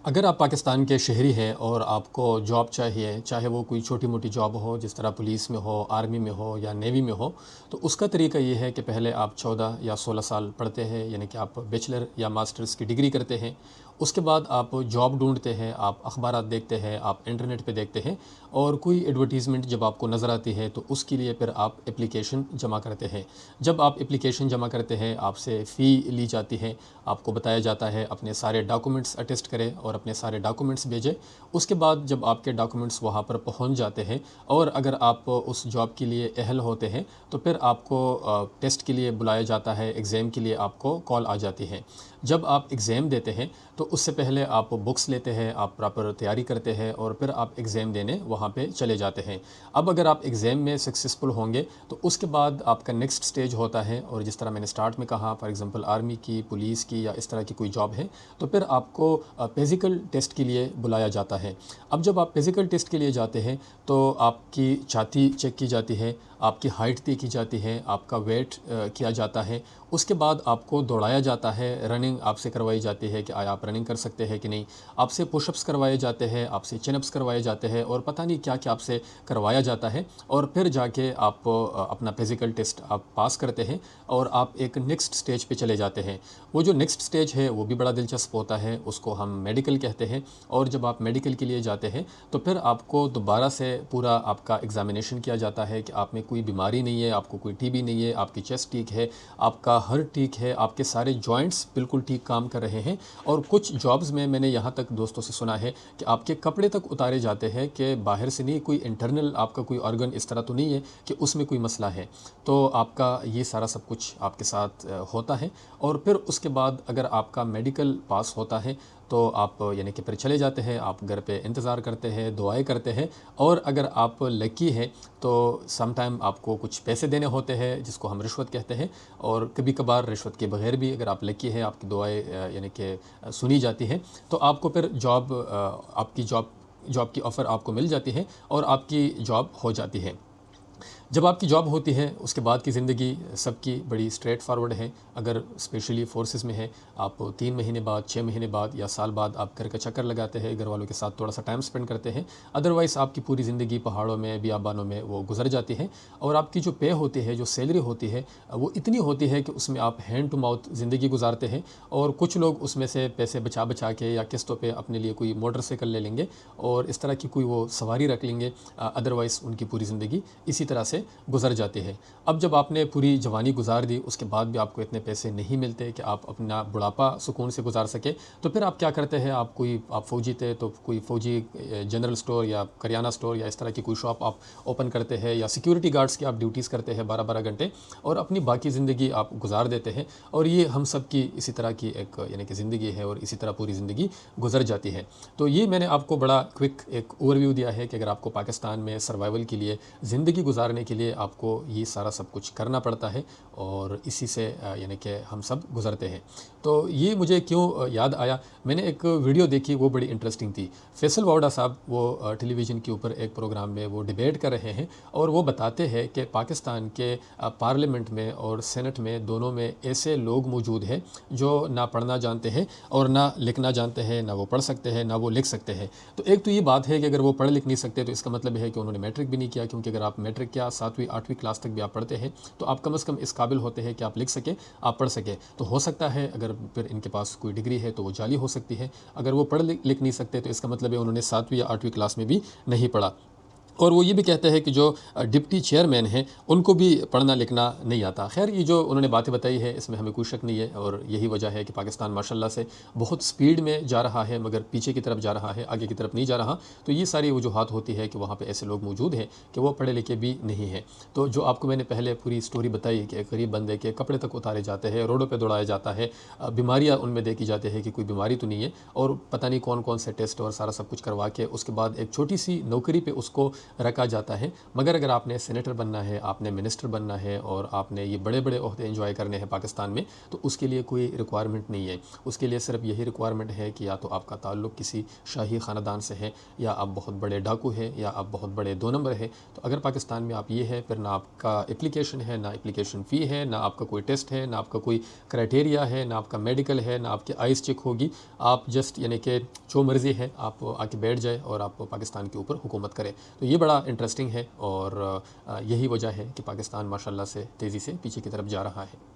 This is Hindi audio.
अगर आप पाकिस्तान के शहरी हैं और आपको जॉब चाहिए, चाहे वो कोई छोटी-मोटी जॉब हो, जिस तरह पुलिस में हो, आर्मी में हो या नेवी में हो, तो उसका तरीका ये है कि पहले आप 14 या 16 साल पढ़ते हैं, यानी कि आप बैचलर या मास्टर्स की डिग्री करते हैं। उसके बाद आप जॉब ढूँढते हैं, आप अखबारात देखते हैं, आप इंटरनेट पे देखते हैं और कोई एडवर्टाइज़मेंट जब आपको नज़र आती है, तो उसके लिए फिर आप एप्लीकेशन जमा करते हैं। जब आप एप्लीकेशन जमा करते हैं, आपसे फ़ी ली जाती है, आपको बताया जाता है अपने सारे डॉक्यूमेंट्स अटेस्ट करें और अपने सारे डॉक्यूमेंट्स भेजें। उसके बाद जब आपके डॉक्यूमेंट्स वहाँ पर पहुँच जाते हैं और अगर आप उस जॉब के लिए अहल होते हैं, तो फिर आपको टेस्ट के लिए बुलाया जाता है, एग्ज़ाम के लिए आपको कॉल आ जाती है। जब आप एग्ज़ाम देते हैं, तो उससे पहले आप बुक्स लेते हैं, आप प्रॉपर तैयारी करते हैं और फिर आप एग्ज़ाम देने वहाँ पे चले जाते हैं। अब अगर आप एग्ज़ाम में सक्सेसफुल होंगे, तो उसके बाद आपका नेक्स्ट स्टेज होता है और जिस तरह मैंने स्टार्ट में कहा, फॉर एग्ज़ाम्पल आर्मी की, पुलिस की या इस तरह की कोई जॉब है, तो फिर आपको फिज़िकल टेस्ट के लिए बुलाया जाता है। अब जब आप फिज़िकल टेस्ट के लिए जाते हैं, तो आपकी छाती चेक की जाती है, आपकी हाइट देखी जाती है, आपका वेट किया जाता है। उसके बाद आपको दौड़ाया जाता है, रनिंग आपसे करवाई जाती है कि आप रनिंग कर सकते हैं कि नहीं। आपसे पुशअप्स करवाए जाते हैं, आपसे चिनअप्स करवाए जाते हैं और पता नहीं क्या-क्या आपसे करवाया जाता है और फिर जाके आप अपना फिज़िकल टेस्ट आप पास करते हैं और आप एक नेक्स्ट स्टेज पे चले जाते हैं। वो जो नेक्स्ट स्टेज है, वो भी बड़ा दिलचस्प होता है, उसको हम मेडिकल कहते हैं और जब आप मेडिकल के लिए जाते हैं, तो फिर आपको दोबारा से पूरा आपका एग्ज़ामिनेशन किया जाता है कि आप में कोई बीमारी नहीं है, आपको कोई टीबी नहीं है, आपकी चेस्ट ठीक है, आपका हार्ट ठीक है, आपके सारे जॉइंट्स बिल्कुल ठीक काम कर रहे हैं। और कुछ जॉब्स में मैंने यहाँ तक दोस्तों से सुना है कि आपके कपड़े तक उतारे जाते हैं कि बाहर से नहीं, कोई इंटरनल आपका कोई ऑर्गन इस तरह तो नहीं है कि उसमें कोई मसला है। तो आपका ये सारा सब कुछ आपके साथ होता है और फिर उसके बाद अगर आपका मेडिकल पास होता है, तो आप यानी कि फिर चले जाते हैं, आप घर पे इंतज़ार करते हैं, दुआएँ करते हैं और अगर आप लकी हैं, तो सम टाइम आपको कुछ पैसे देने होते हैं, जिसको हम रिश्वत कहते हैं और कभी-कभार रिश्वत के बगैर भी अगर आप लकी हैं, आपकी दुआएँ यानी कि सुनी जाती हैं, तो आपको फिर आपकी जॉब की ऑफ़र आपको मिल जाती है और आपकी जॉब हो जाती है। जब आपकी जॉब होती है, उसके बाद की ज़िंदगी सबकी बड़ी स्ट्रेट फॉरवर्ड है। अगर स्पेशली फ़ोर्सेस में है, आप 3 महीने बाद, 6 महीने बाद या साल बाद आप घर का चक्कर लगाते हैं, घर वालों के साथ थोड़ा-सा टाइम स्पेंड करते हैं। अदरवाइज़ आपकी पूरी ज़िंदगी पहाड़ों में, बियाबानों में वो गुज़र जाती है और आपकी जो पे होती है, जो सैलरी होती है, वो इतनी होती है कि उसमें आप हैंड टू माउथ ज़िंदगी गुज़ारते हैं और कुछ लोग उसमें से पैसे बचा-बचा के या किस्तों पे अपने लिए कोई मोटरसाइकिल ले लेंगे और इस तरह की कोई वो सवारी रख लेंगे। अदरवाइज़ उनकी पूरी ज़िंदगी इसी तरह से गुज़र जाती है। अब जब आपने पूरी जवानी गुज़ार दी, उसके बाद भी आपको इतने पैसे नहीं मिलते कि आप अपना बुढ़ापा सुकून से गुज़ार सकें, तो फिर आप क्या करते हैं, आप फ़ौजी थे तो कोई फ़ौजी जनरल स्टोर या करियाना स्टोर या इस तरह की कोई शॉप आप ओपन करते हैं या सिक्योरिटी गार्ड्स की आप ड्यूटीज़ करते हैं 12-12 घंटे और अपनी बाकी ज़िंदगी आप गुज़ार देते हैं और ये हम सब की इसी तरह की एक यानी कि ज़िंदगी है और इसी तरह पूरी ज़िंदगी गुज़र जाती है। तो ये मैंने आपको बड़ा क्विक एक ओवरव्यू दिया है कि अगर आपको पाकिस्तान में सर्वाइवल के लिए, ज़िंदगी गुज़ारने के लिए आपको ये सारा सब कुछ करना पड़ता है और इसी से यानी कि हम सब गुज़रते हैं। तो ये मुझे क्यों याद आया, मैंने एक वीडियो देखी, वो बड़ी इंटरेस्टिंग थी। फैसल वावड़ा साहब वो टेलीविज़न के ऊपर एक प्रोग्राम में वो डिबेट कर रहे हैं और वो बताते हैं कि पाकिस्तान के पार्लियामेंट में और सेनेट में दोनों में ऐसे लोग मौजूद हैं जो ना पढ़ना जानते हैं और ना लिखना जानते हैं, ना वो पढ़ सकते हैं, ना वो लिख सकते हैं। तो एक तो ये बात है कि अगर वो पढ़ लिख नहीं सकते, तो इसका मतलब है कि उन्होंने मैट्रिक भी नहीं किया, क्योंकि अगर आप मैट्रिक क्या 7वीं 8वीं क्लास तक भी आप पढ़ते हैं, तो आप कम से कम इस काबिल होते हैं कि आप लिख सकें, आप पढ़ सकें। तो हो सकता है अगर फिर इनके पास कोई डिग्री है तो वो जाली हो सकती है। अगर वो पढ़ लिख नहीं सकते, तो इसका मतलब है उन्होंने 7वीं या 8वीं क्लास में भी नहीं पढ़ा। और वो ये भी कहते हैं कि जो डिप्टी चेयरमैन हैं, उनको भी पढ़ना लिखना नहीं आता। ख़ैर, ये जो उन्होंने बातें बताई है, इसमें हमें कोई शक नहीं है और यही वजह है कि पाकिस्तान माशाल्लाह से बहुत स्पीड में जा रहा है, मगर पीछे की तरफ जा रहा है, आगे की तरफ नहीं जा रहा। तो ये सारी वजूहात होती है कि वहाँ पे ऐसे लोग मौजूद हैं कि वो पढ़े लिखे भी नहीं हैं। तो जो आपको मैंने पहले पूरी स्टोरी बताई कि एक गरीब बंदे के कपड़े तक उतारे जाते हैं, रोडों पर दौड़ाया जाता है, बीमारियाँ उनमें देखी जाती है कि कोई बीमारी तो नहीं है और पता नहीं कौन कौन से टेस्ट और सारा सब कुछ करवा के उसके बाद एक छोटी सी नौकरी पर उसको रखा जाता है। मगर अगर आपने सेनेटर बनना है, आपने मिनिस्टर बनना है और आपने ये बड़े बड़े ओहदे एंजॉय करने हैं पाकिस्तान में, तो उसके लिए कोई रिक्वायरमेंट नहीं है। उसके लिए सिर्फ यही रिक्वायरमेंट है कि या तो आपका ताल्लुक़ किसी शाही ख़ानदान से है, या आप बहुत बड़े डाकू है, या आप बहुत बड़े 2 नंबर है। तो अगर पाकिस्तान में आप ये है, फिर ना आपका एप्लीकेशन है, ना एप्लीकेशन फ़ी है, ना आपका कोई टेस्ट है, ना आपका कोई क्राइटेरिया है, ना आपका मेडिकल है, ना आपकी आइज़ चेक होगी। आप जस्ट यानी कि जो मर्ज़ी है आप आके बैठ जाए और आप पाकिस्तान के ऊपर हुकूमत करें। तो ये बड़ा इंटरेस्टिंग है और यही वजह है कि पाकिस्तान माशाल्लाह से तेज़ी से पीछे की तरफ जा रहा है।